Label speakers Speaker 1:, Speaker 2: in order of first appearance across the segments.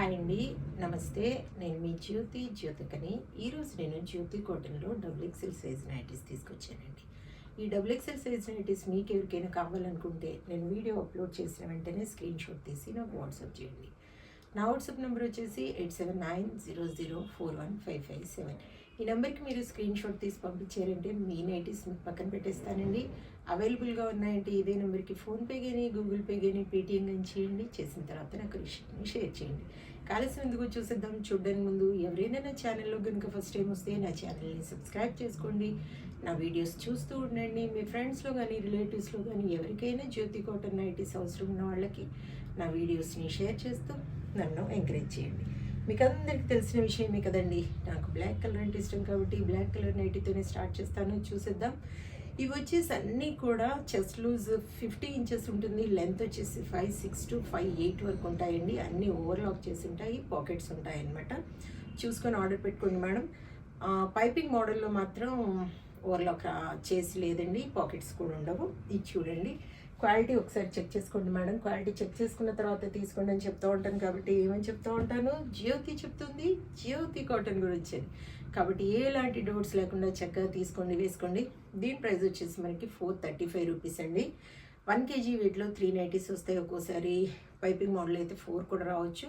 Speaker 1: Hi అండి, నమస్తే. నేను మీ జ్యోతికని. ఈరోజు నేను జ్యోతి కాటన్లో డబుల్ ఎక్సెల్ సైజ్ నైటీస్ తీసుకొచ్చానండి. ఈ డబుల్ ఎక్సెల్ సైజ్ నైటీస్ మీకు ఎవరికైనా కావాలనుకుంటే నేను వీడియో అప్లోడ్ చేసిన వెంటనే స్క్రీన్ షాట్ తీసి నాకు వాట్సాప్ చేయండి. నా వాట్సాప్ నెంబర్ వచ్చేసి 8790041557. ఈ నెంబర్కి మీరు స్క్రీన్ షాట్ తీసి పంపించారంటే మీ నైటీస్ మీకు పక్కన పెట్టేస్తానండి. అవైలబుల్గా ఉన్నాయంటే ఇదే నెంబర్కి ఫోన్పే కానీ గూగుల్ పే కానీ పేటిఎం కానీ చేయండి. చేసిన తర్వాత నాకు రిసిప్ట్ని షేర్ చేయండి. కాలుష్యం ఎందుకు చూసేద్దాం. చూడడానికి ముందు ఎవరైనా నా ఛానల్లో కనుక ఫస్ట్ టైం వస్తే నా ఛానల్ని సబ్స్క్రైబ్ చేసుకోండి. నా వీడియోస్ చూస్తూ ఉండండి. మీ ఫ్రెండ్స్లో కానీ రిలేటివ్స్లో కానీ ఎవరికైనా జ్యోతి కాటన్ నైటీస్ అవసరం ఉన్న వాళ్ళకి నా వీడియోస్ని షేర్ చేస్తూ నన్ను ఎంకరేజ్ చేయండి. మీకు అందరికీ తెలిసిన విషయమే కదండి, నాకు బ్లాక్ కలర్ అంటే ఇష్టం కాబట్టి బ్లాక్ కలర్ నైటీతోనే స్టార్ట్ చేస్తాను. చూసేద్దాం. ఇవి వచ్చేసి అన్నీ కూడా చెస్ట్ లూజ్ 50 ఇంచెస్ ఉంటుంది. లెంత్ వచ్చేసి 5'6" to 5'8" వరకు ఉంటాయండి. అన్నీ ఓవర్లాక్ చేసి ఉంటాయి, పాకెట్స్ ఉంటాయన్నమాట. చూసుకొని ఆర్డర్ పెట్టుకోండి మేడం. పైపింగ్ మోడల్లో మాత్రం ఓవర్లాక్ చేసి లేదండి, పాకెట్స్ కూడా ఉండవు. ఇది చూడండి, క్వాలిటీ ఒకసారి చెక్ చేసుకోండి మేడం. క్వాలిటీ చెక్ చేసుకున్న తర్వాత తీసుకోండి అని చెప్తూ ఉంటాను కాబట్టి ఏమని చెప్తూ ఉంటాను, జ్యోతి చెప్తుంది జ్యోతి కాటన్ గురించి. కాబట్టి ఎలాంటి డౌట్స్ లేకుండా చక్కగా తీసుకోండి, వేసుకోండి. దీని ప్రైస్ వచ్చేసి మనకి 435 రూపీస్ అండి. 1 kg వెయిట్లో 3 నైటీస్ వస్తాయి. ఒక్కోసారి పైపింగ్ మోడల్ అయితే 4 కూడా రావచ్చు.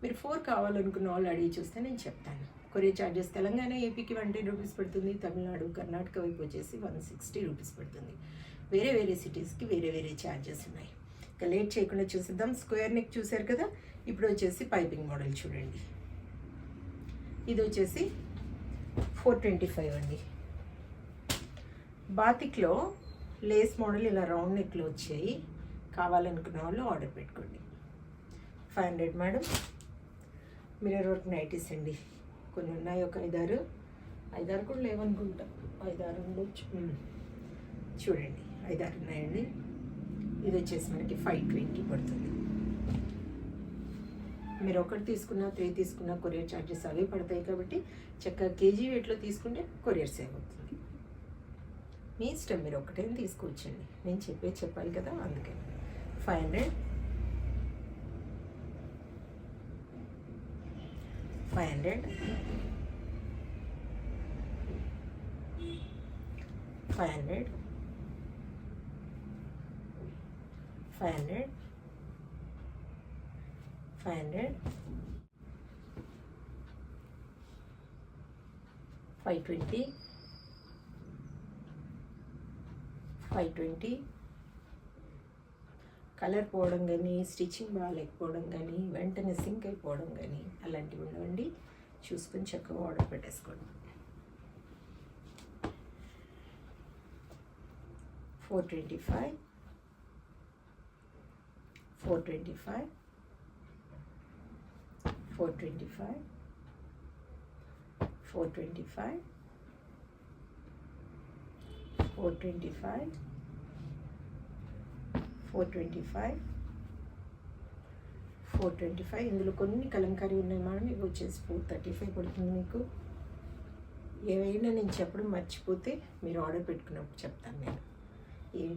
Speaker 1: మీరు 4 కావాలనుకున్న వాళ్ళు అడిగి చూస్తే నేను చెప్తాను. కొరియర్ ఛార్జెస్ తెలంగాణ ఏపీకి 110 రూపీస్ పడుతుంది. తమిళనాడు కర్ణాటక వైపు వచ్చేసి 160 రూపీస్ పడుతుంది. వేరే వేరే సిటీస్కి వేరే వేరే ఛార్జెస్ ఉన్నాయి. ఇంకా లేట్ చేయకుండా చూసేద్దాం. స్క్వేర్ నెక్ చూసారు కదా, ఇప్పుడు వచ్చేసి పైపింగ్ మోడల్ చూడండి. ఇది వచ్చేసి 425 అండి. బాతిక్లో లేస్ మోడల్ ఇలా రౌండ్ నెక్లో వచ్చాయి. కావాలనుకున్న వాళ్ళు ఆర్డర్ పెట్టుకోండి. 500 మేడం. మిర్రర్ వర్క్ నైటీస్ అండి. కొన్ని ఉన్నాయి, ఒక 5-6 కూడా లేవనుకుంటా, 5-6 ఉండొచ్చు. చూడండి, 5-6 ఉన్నాయండి. ఇది వచ్చేసి మనకి 520 పడుతుంది. మీరు ఒకటి తీసుకున్నా 3 తీసుకున్నా కొరియర్ ఛార్జెస్ అవే పడతాయి కాబట్టి చక్కగా కేజీ వెయిట్లో తీసుకుంటే కొరియర్ సేవ్ అవుతుంది. మీ ఇష్టం, మీరు ఒకటేం తీసుకోవచ్చండి. నేను చెప్పాలి కదా, అందుకని 500 500 500 500 500 520 520. కలర్ పోవడం కానీ, స్టిచ్చింగ్ బాగాలేకపోవడం కానీ, వెంటనే సింక్ అయిపోవడం కానీ అలాంటివి ఉండవండి. చూసుకొని చక్కగా ఆర్డర్ పెట్టేసుకోండి. 425 425 425 425 425 425 425. ఇందులో కొన్ని కలంకారీ ఉన్నాయి మేడం. ఇవి వచ్చేసి 435 పడుతుంది మీకు. ఏవైనా నేను చెప్పడం మర్చిపోతే మీరు ఆర్డర్ పెట్టుకున్నప్పుడు చెప్తాను నేను ఏవి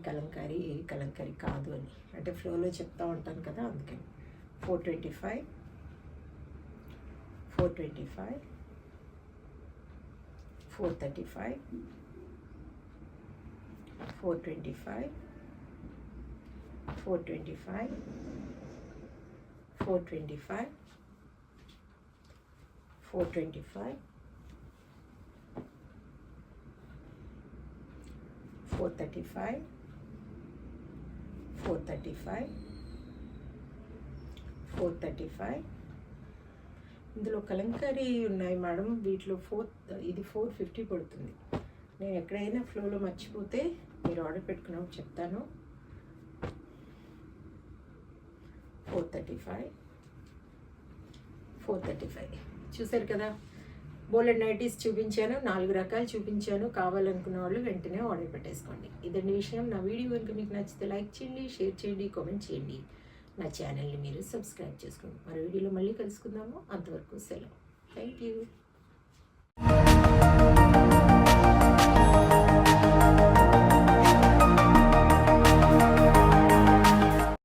Speaker 1: కలంకారీ కాదు అని. అంటే ఫ్లోలో చెప్తా ఉంటాను కదా, అందుకని. 425 425 435 425 425 425 425 435 435 435. ఇందులో కలంకారీ ఉన్నాయి మేడం. వీటిలో ఇది 450 పడుతుంది. నేను ఎక్కడైనా ఫ్లోలో మర్చిపోతే మీరు ఆర్డర్ పెట్టుకున్నప్పుడు చెప్తాను. 435 435. చూసారు కదా, బోలెడ్ నైటీస్ చూపించాను, 4 రకాలు చూపించాను. కావాలనుకున్న వాళ్ళు వెంటనే ఆర్డర్ పెట్టేసుకోండి. ఇదండి విషయం. నా వీడియో కనుక మీకు నచ్చితే లైక్ చేయండి, షేర్ చేయండి, కామెంట్ చేయండి. నా ఛానల్ని మీరు సబ్స్క్రైబ్ చేసుకోండి. మరో వీడియోలో మళ్ళీ కలుసుకుందాము. అంతవరకు సెలవు. Thank you.